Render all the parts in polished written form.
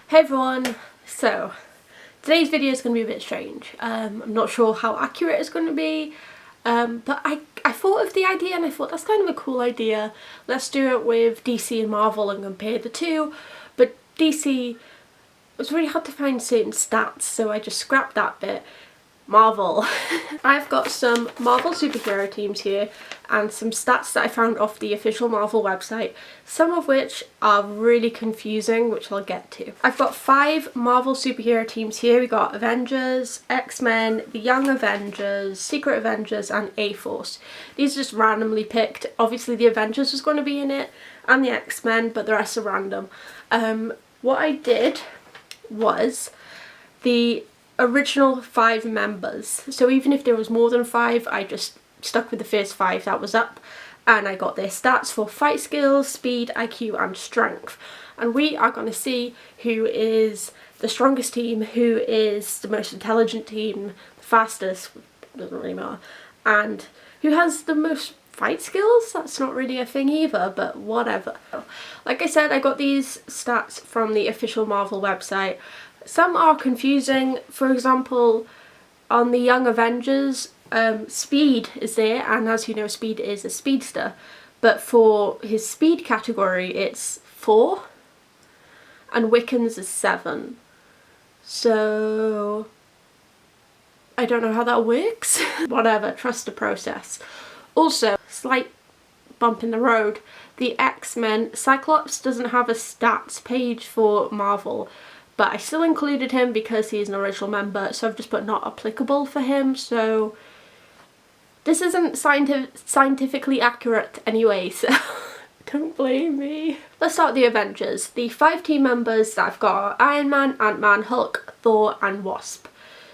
Hey everyone! So, today's video is going to be a bit strange. I'm not sure how accurate it's going to be, but I thought of the idea and I thought that's kind of a cool idea. Let's do it with DC and Marvel and compare the two, but DC, it was really hard to find certain stats, so I just scrapped that bit. Marvel. I've got some Marvel superhero teams here and some stats that I found off the official Marvel website, some of which are really confusing, which I'll get to. I've got 5 Marvel superhero teams here. We got Avengers, X-Men, the Young Avengers, Secret Avengers and A-Force. These are just randomly picked. Obviously the Avengers was going to be in it and the X-Men, but the rest are random. What I did was the original 5 members, so even if there was more than 5, I just stuck with the first 5 that was up, and I got their stats for fight skills, speed, IQ and strength. And we are going to see who is the strongest team, who is the most intelligent team, the fastest, doesn't really matter, and who has the most fight skills. That's not really a thing either, but whatever. Like I said, I got these stats from the official Marvel website. Some are confusing. For example, on the Young Avengers, Speed is there, and as you know, Speed is a speedster, but for his speed category it's 4 and Wiccan's is 7, so I don't know how that works. Whatever, trust the process. Also, slight bump in the road, the X-Men, Cyclops doesn't have a stats page for Marvel, but I still included him because he's an original member, so I've just put not applicable for him. So this isn't scientifically accurate anyway, so don't blame me. Let's start with the Avengers. The 5 team members that I've got are Iron Man, Ant-Man, Hulk, Thor and Wasp.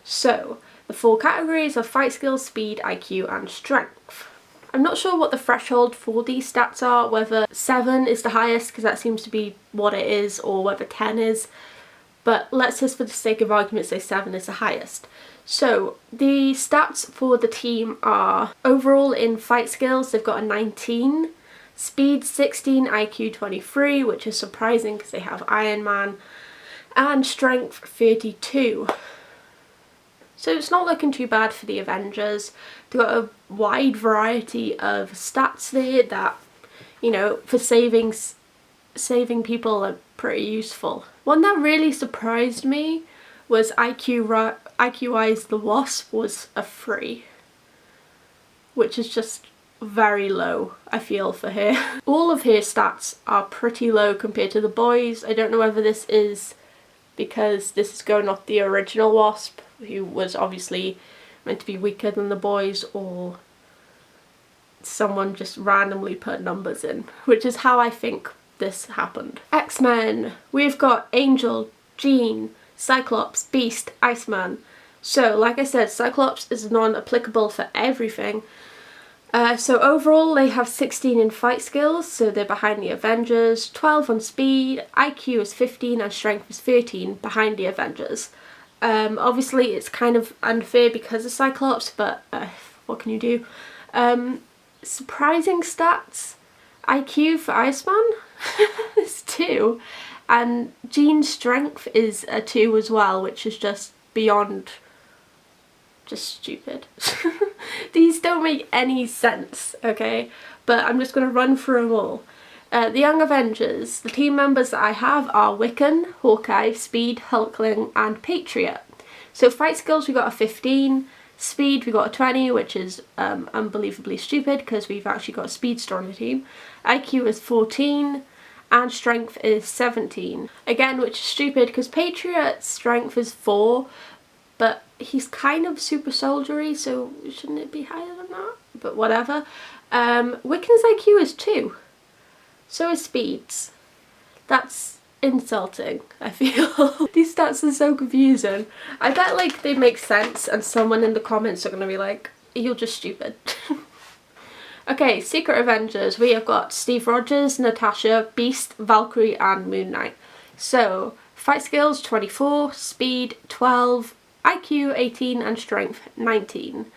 So the 4 categories are fight skills, speed, IQ and strength. I'm not sure what the threshold for these stats are, whether 7 is the highest because that seems to be what it is, or whether 10 is. But let's just, for the sake of argument, say 7 is the highest. So the stats for the team are overall in fight skills they've got a 19, speed 16, IQ 23, which is surprising because they have Iron Man, and strength 32. So it's not looking too bad for the Avengers. They've got a wide variety of stats there that, you know, for saving people are pretty useful. One that really surprised me was IQ-wise the Wasp was a 3, which is just very low, I feel, for her. All of her stats are pretty low compared to the boys. I don't know whether this is because this is going off the original Wasp, who was obviously meant to be weaker than the boys, or someone just randomly put numbers in, which is how I think this happened. X-Men, we've got Angel, Jean, Cyclops, Beast, Iceman. So like I said, Cyclops is non-applicable for everything. So overall they have 16 in fight skills, so they're behind the Avengers, 12 on speed, IQ is 15 and strength is 13, behind the Avengers. Obviously it's kind of unfair because of Cyclops, but what can you do? Surprising stats, IQ for Iceman is 2, and Jean's strength is a 2 as well, which is just beyond just stupid. These don't make any sense, okay, but I'm just going to run through them all. The Young Avengers, the team members that I have are Wiccan, Hawkeye, Speed, Hulkling and Patriot. So fight skills we got a 15, speed we got a 20, which is unbelievably stupid because we've actually got a speedster on the team. IQ is 14 and strength is 17. Again, which is stupid because Patriot's strength is 4, but he's kind of super soldiery, so shouldn't it be higher than that? But whatever. Wiccan's IQ is 2. So is Speed's. That's insulting, I feel. These stats are so confusing. I bet like they make sense and someone in the comments are going to be like, you're just stupid. Okay, Secret Avengers, we have got Steve Rogers, Natasha, Beast, Valkyrie and Moon Knight. So, fight skills 24, speed 12, IQ 18 and strength 19.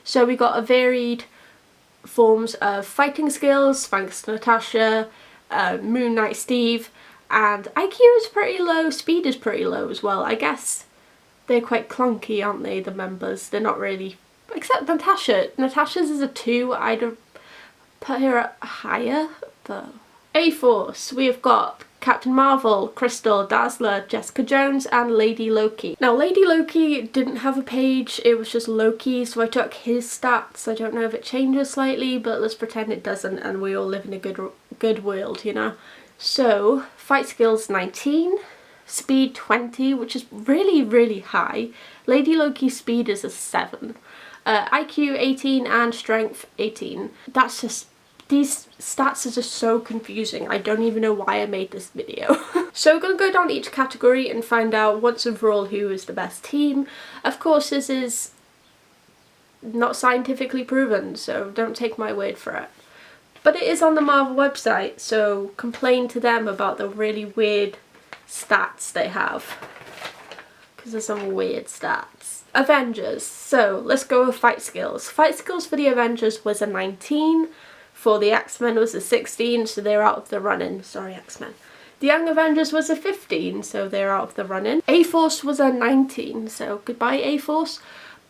So we got a varied forms of fighting skills thanks to Natasha, Moon Knight Steve, and IQ is pretty low, speed is pretty low as well. I guess they're quite clunky, aren't they, the members? They're not really, except Natasha. Natasha's is a 2. I'd have put her at higher, but... A-Force, we've got Captain Marvel, Crystal, Dazzler, Jessica Jones and Lady Loki. Now Lady Loki didn't have a page, it was just Loki, so I took his stats. I don't know if it changes slightly, but let's pretend it doesn't and we all live in a good world, you know. So, fight skills 19, speed 20, which is really high. Lady Loki's speed is a 7. IQ 18 and strength 18. That's just... These stats are just so confusing. I don't even know why I made this video. So we're going to go down each category and find out once and for all who is the best team. Of course, this is not scientifically proven, so don't take my word for it. But it is on the Marvel website, so complain to them about the really weird stats they have. Because there's some weird stats. Avengers. So let's go with fight skills. Fight skills for the Avengers was a 19. For the X-Men was a 16, so they're out of the running. Sorry, X-Men. The Young Avengers was a 15, so they're out of the running. A-Force was a 19, so goodbye A-Force.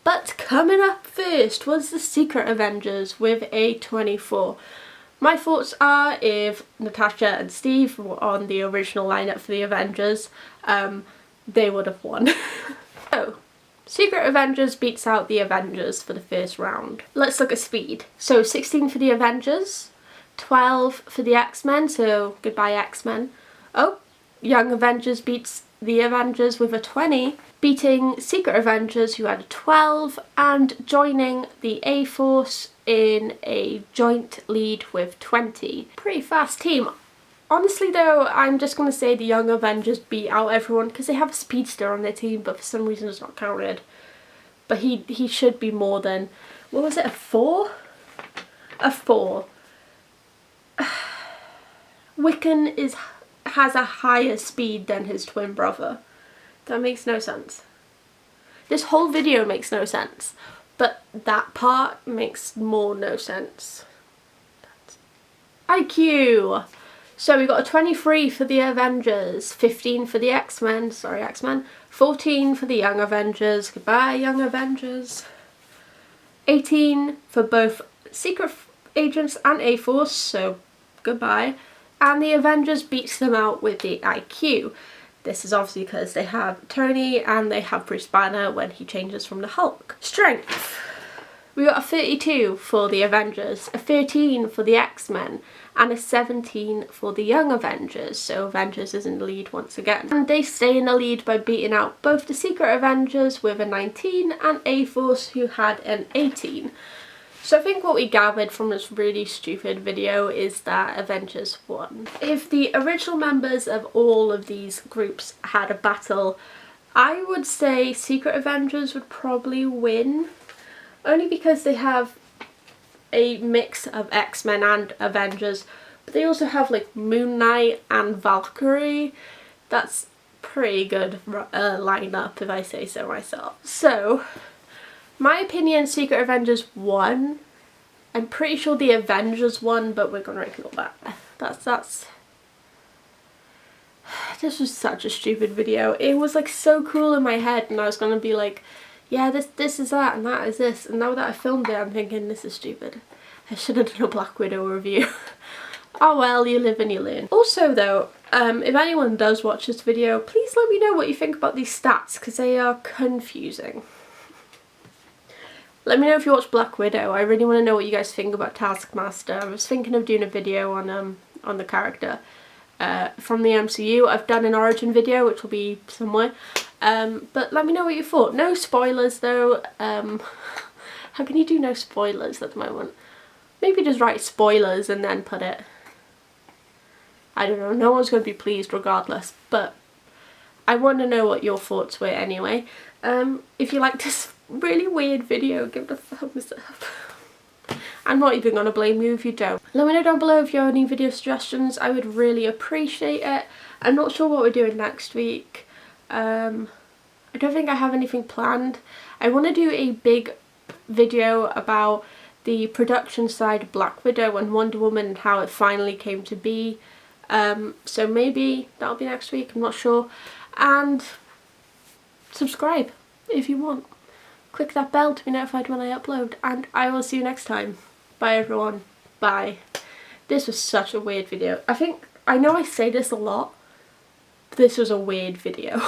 But coming up first was the Secret Avengers with a 24. My thoughts are if Natasha and Steve were on the original lineup for the Avengers, they would have won. So, Secret Avengers beats out the Avengers for the first round. Let's look at speed. So 16 for the Avengers, 12 for the X-Men, so goodbye X-Men. Oh, Young Avengers beats the Avengers with a 20, beating Secret Avengers who had a 12 and joining the A-Force in a joint lead with 20. Pretty fast team. Honestly though, I'm just going to say the Young Avengers beat out everyone because they have a speedster on their team, but for some reason it's not counted. But he should be more than, what was it, a 4? A 4. Wiccan has a higher speed than his twin brother. That makes no sense. This whole video makes no sense, but that part makes more no sense. IQ! So we got a 23 for the Avengers, 15 for the X-Men, sorry X-Men, 14 for the Young Avengers, goodbye Young Avengers, 18 for both Secret Agents and A-Force, so goodbye, and the Avengers beats them out with the IQ. This is obviously because they have Tony and they have Bruce Banner when he changes from the Hulk. Strength. We got a 32 for the Avengers, a 13 for the X-Men, and a 17 for the Young Avengers, so Avengers is in the lead once again. And they stay in the lead by beating out both the Secret Avengers with a 19 and A-Force who had an 18. So I think what we gathered from this really stupid video is that Avengers won. If the original members of all of these groups had a battle, I would say Secret Avengers would probably win. Only because they have a mix of X-Men and Avengers, but they also have like Moon Knight and Valkyrie. That's pretty good lineup if I say so myself. So, my opinion, Secret Avengers won. I'm pretty sure the Avengers won, but we're gonna ignore that. That's this was such a stupid video. It was like so cool in my head and I was gonna be like, yeah, this is that and that is this, and now that I filmed it I'm thinking this is stupid. I should have done a Black Widow review. Oh well, you live and you learn. Also though, if anyone does watch this video, please let me know what you think about these stats because they are confusing. Let me know if you watch Black Widow. I really want to know what you guys think about Taskmaster. I was thinking of doing a video on the character from the MCU. I've done an origin video which will be somewhere. But let me know what you thought. No spoilers though. How can you do no spoilers at the moment? Maybe just write spoilers and then put it. I don't know, no one's going to be pleased regardless, but I want to know what your thoughts were anyway. If you like this really weird video, give it a thumbs up. I'm not even going to blame you if you don't. Let me know down below if you have any video suggestions, I would really appreciate it. I'm not sure what we're doing next week. I don't think I have anything planned. I want to do a big video about the production side of Black Widow and Wonder Woman and how it finally came to be. So maybe that'll be next week, I'm not sure. And subscribe if you want. Click that bell to be notified when I upload, and I will see you next time. Bye everyone. Bye. This was such a weird video. I know I say this a lot, but this was a weird video.